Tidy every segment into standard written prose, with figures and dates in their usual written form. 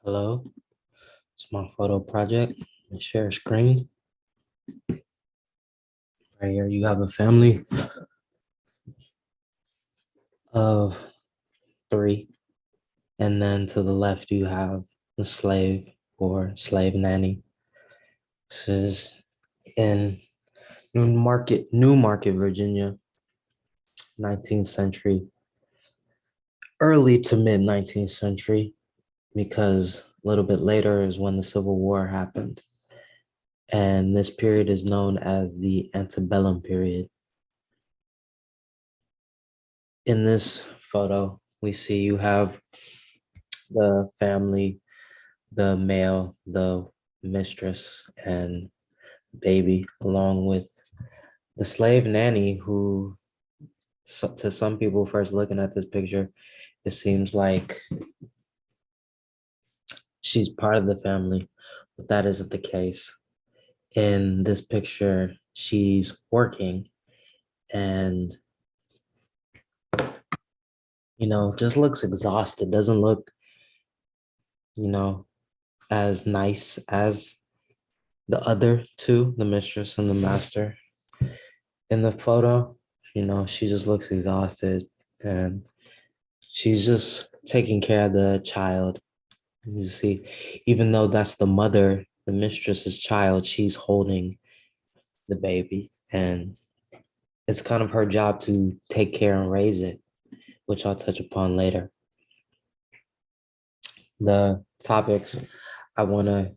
Hello, it's my photo project. Share screen. Right here, you have a family of three, and then to the left, you have the slave or slave nanny. This is in New Market, Virginia, 19th century, early to mid 19th century, because a little bit later is when the Civil War happened. And this period is known as the antebellum period. In this photo, we see you have the family, the male, the mistress, and baby, along with the slave nanny, who, to some people first looking at this picture, it seems like she's part of the family, but that isn't the case. In this picture, she's working and, just looks exhausted, doesn't look, you know, as nice as the other two, the mistress and the master. In the photo, she just looks exhausted and she's just taking care of the child. You see, even though that's the mother, the mistress's child, she's holding the baby. And it's kind of her job to take care and raise it, which I'll touch upon later. The topics I want to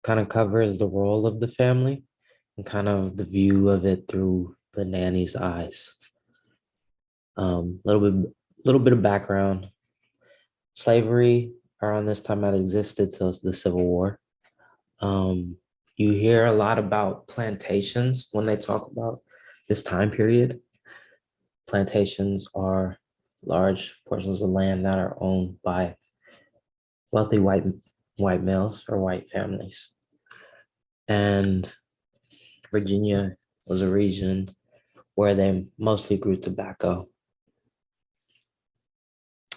kind of cover is the role of the family and kind of the view of it through the nanny's eyes. Little bit of background. Slavery around this time had existed till the Civil War. You hear a lot about plantations when they talk about this time period. Plantations are large portions of land that are owned by wealthy white males or white families. And Virginia was a region where they mostly grew tobacco.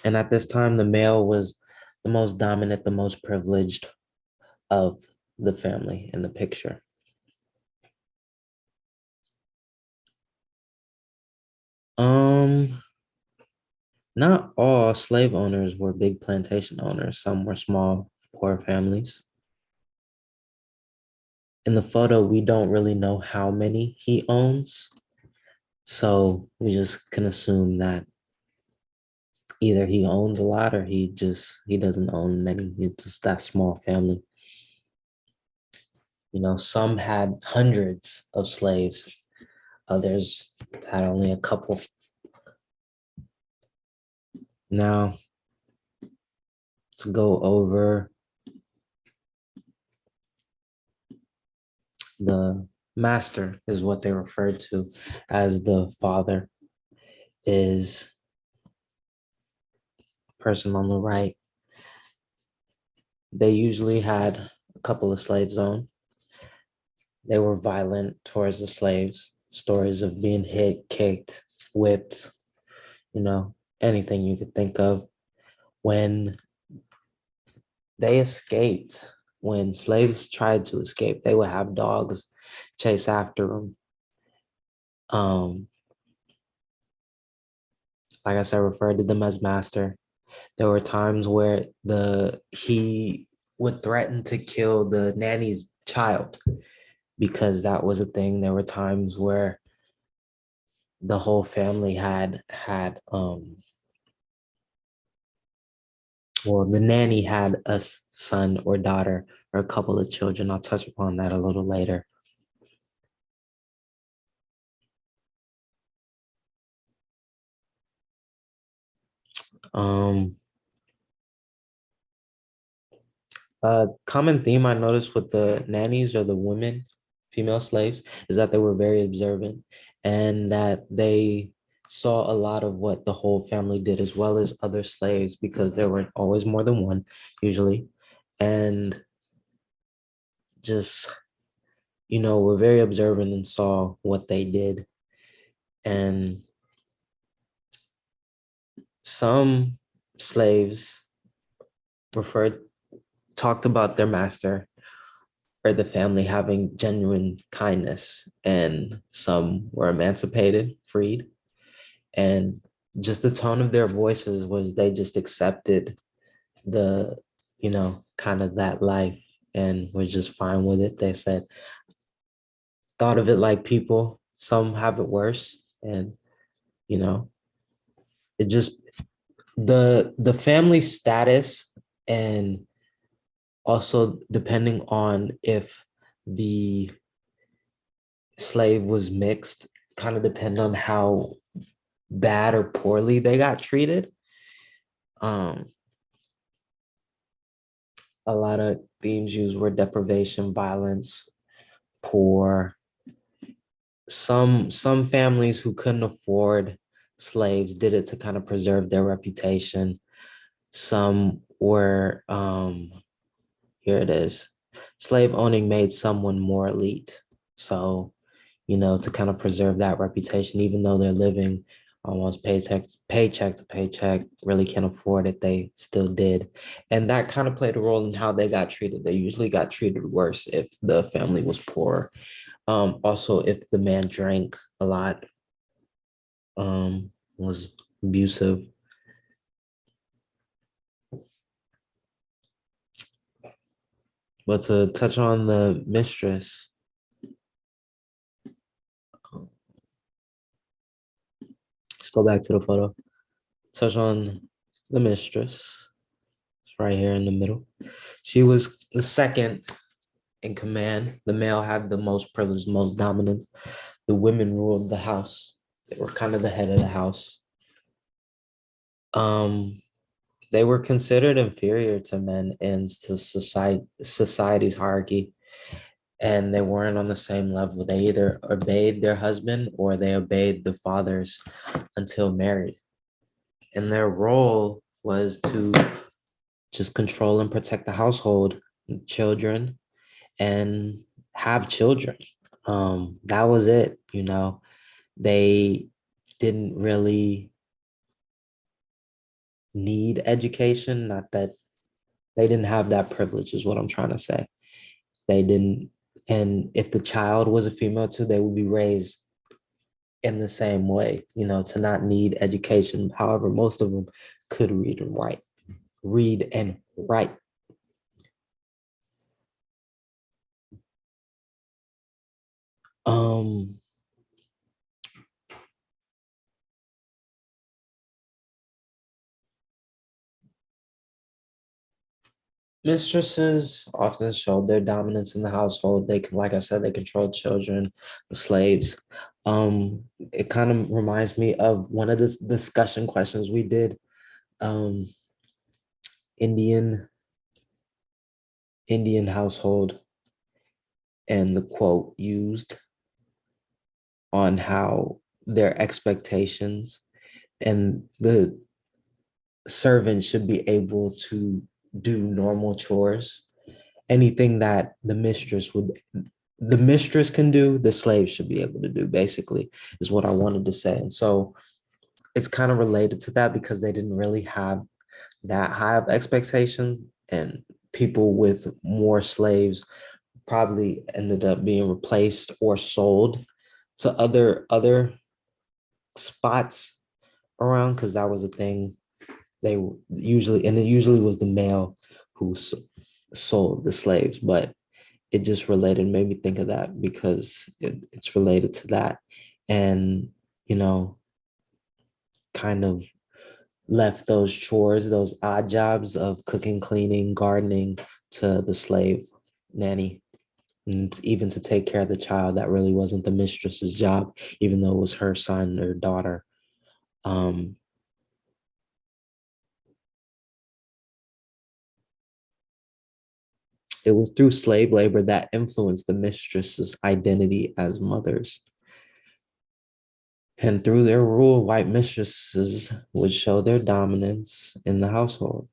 And at this time, the male was the most dominant, the most privileged of the family in the picture. Not all slave owners were big plantation owners. Some were small, poor families. In the photo, we don't really know how many he owns. So we just can assume that either he owns a lot or he doesn't own many. It's just that small family. Some had hundreds of slaves. Others had only a couple. Now, to go over the master is what they referred to as the father, is person on the right. They usually had a couple of slaves on. They were violent towards the slaves, stories of being hit, kicked, whipped, anything you could think of. When they escaped, when slaves tried to escape, they would have dogs chase after them. Like I said, referred to them as master. There were times where he would threaten to kill the nanny's child because that was a thing. There were times where the whole family had the nanny had a son or daughter or a couple of children. I'll touch upon that a little later. A common theme I noticed with the nannies or the women, female slaves, is that they were very observant and that they saw a lot of what the whole family did as well as other slaves, because there were always more than one usually. And just, were very observant and saw what they did. And some slaves talked about their master or the family having genuine kindness, and some were emancipated, freed, and just the tone of their voices was they just accepted the, kind of that life and was just fine with it. They said, thought of it like people, some have it worse. And, you know, it just, the family status, and also depending on if the slave was mixed, kind of depend on how bad or poorly they got treated. Um, a lot of themes used were deprivation, violence, poor. Some families who couldn't afford slaves did it to kind of preserve their reputation. Some were, here it is, slave owning made someone more elite. So, to kind of preserve that reputation, even though they're living almost paycheck to paycheck, really can't afford it, they still did. And that kind of played a role in how they got treated. They usually got treated worse if the family was poor. Also, if the man drank a lot, was abusive. But to touch on the mistress, let's go back to the photo. Touch on the mistress. It's right here in the middle. She was the second in command. The male had the most privilege, most dominance. The women ruled the house. They were kind of the head of the house. Um, they were considered inferior to men in society's hierarchy, and they weren't on the same level. They either obeyed their husband or they obeyed the fathers until married. And their role was to just control and protect the household, children, and have children. That was it. They didn't really need education, not that they didn't have that privilege, is what I'm trying to say. They didn't, and if the child was a female too, they would be raised in the same way, to not need education. However, most of them could read and write. Um, Mistresses often showed their dominance in the household. They can, like I said, they controlled children, the slaves. It kind of reminds me of one of the discussion questions we did. Um, Indian Indian household, and the quote used on how their expectations and the servant should be able to do normal chores. Anything that the mistress can do, the slave should be able to do, basically, is what I wanted to say. And so it's kind of related to that because they didn't really have that high of expectations, and people with more slaves probably ended up being replaced or sold to other spots around, because that was a thing. They usually, and it usually was the male who sold the slaves, but it just related, made me think of that because it's related to that. And, you know, kind of left those chores, those odd jobs of cooking, cleaning, gardening to the slave nanny. And even to take care of the child, that really wasn't the mistress's job, even though it was her son or daughter. Um, it was through slave labor that influenced the mistress's identity as mothers. And through their rule, white mistresses would show their dominance in the household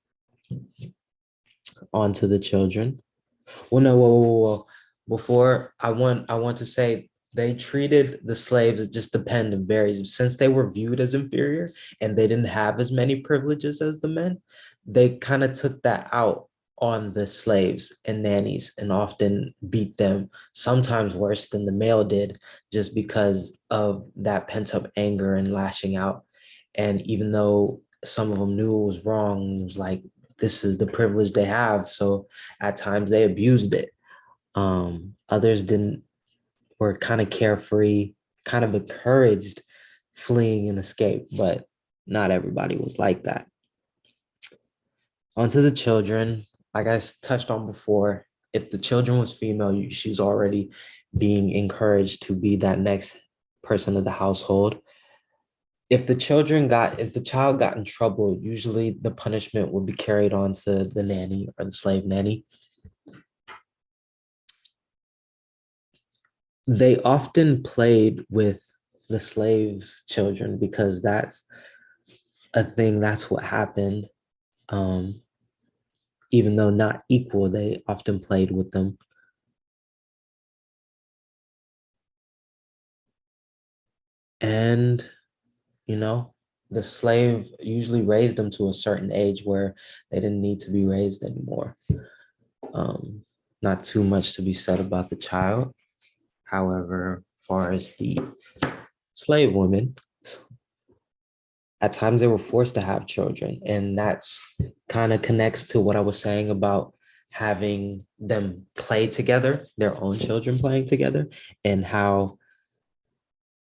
onto the children. Well, no, whoa. Before I want to say they treated the slaves, it just depended, varies. Since they were viewed as inferior and they didn't have as many privileges as the men, they kind of took that out on the slaves and nannies and often beat them, sometimes worse than the male did, just because of that pent up anger and lashing out. And even though some of them knew it was wrong, it was like, this is the privilege they have. So at times they abused it. Others didn't, were kind of carefree, kind of encouraged fleeing and escape, but not everybody was like that. Onto the children, like I touched on before, if the children was female, she's already being encouraged to be that next person of the household. If the child got in trouble, usually the punishment would be carried on to the nanny or the slave nanny. They often played with the slaves' children because that's a thing, that's what happened. Um, Even though not equal, they often played with them. And, you know, the slave usually raised them to a certain age where they didn't need to be raised anymore. Um, Not too much to be said about the child. However, as far as the slave women, at times they were forced to have children. And that's kind of connects to what I was saying about having them play together, their own children playing together, and how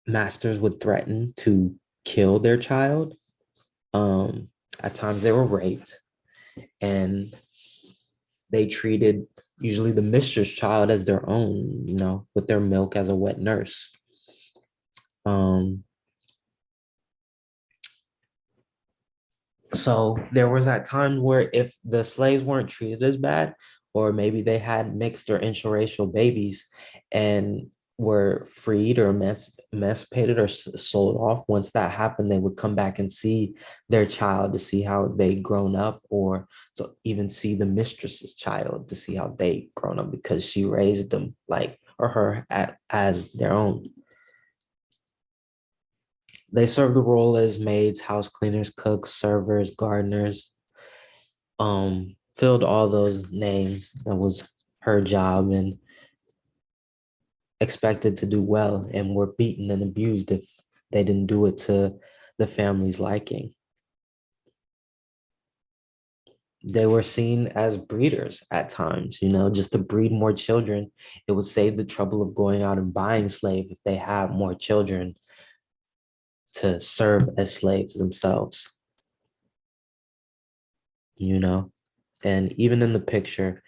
masters would threaten to kill their child. Um, at times they were raped, and they treated usually the mistress child as their own, with their milk as a wet nurse. Um, so there was at times where if the slaves weren't treated as bad, or maybe they had mixed or interracial babies and were freed or emancipated or sold off, once that happened, they would come back and see their child to see how they grown up, or to even see the mistress's child to see how they grown up because she raised them like, or her as their own. They served the role as maids, house cleaners, cooks, servers, gardeners, filled all those names. That was her job, and expected to do well, and were beaten and abused if they didn't do it to the family's liking. They were seen as breeders at times, just to breed more children. It would save the trouble of going out and buying slaves if they had more children to serve as slaves themselves, you know? And even in the picture,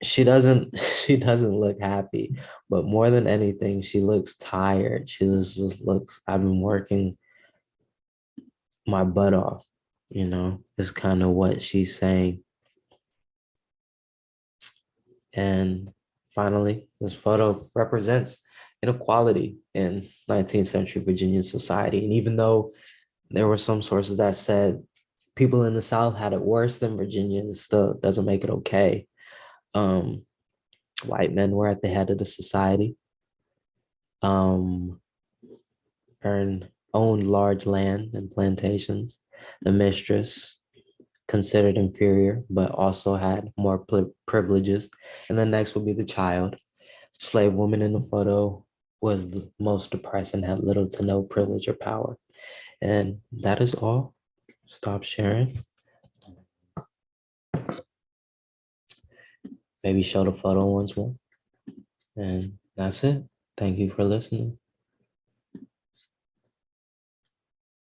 she doesn't she doesn't look happy, but more than anything, she looks tired. She just looks, I've been working my butt off, is kind of what she's saying. And finally, this photo represents inequality in 19th century Virginian society. And even though there were some sources that said people in the South had it worse than Virginians, still doesn't make it okay. Um, White men were at the head of the society, um, owned large land and plantations. The mistress, considered inferior, but also had more privileges. And then next would be the child. Slave woman in the photo was the most oppressed and had little to no privilege or power. And that is all. Stop sharing. Maybe show the photo once more. And that's it. Thank you for listening.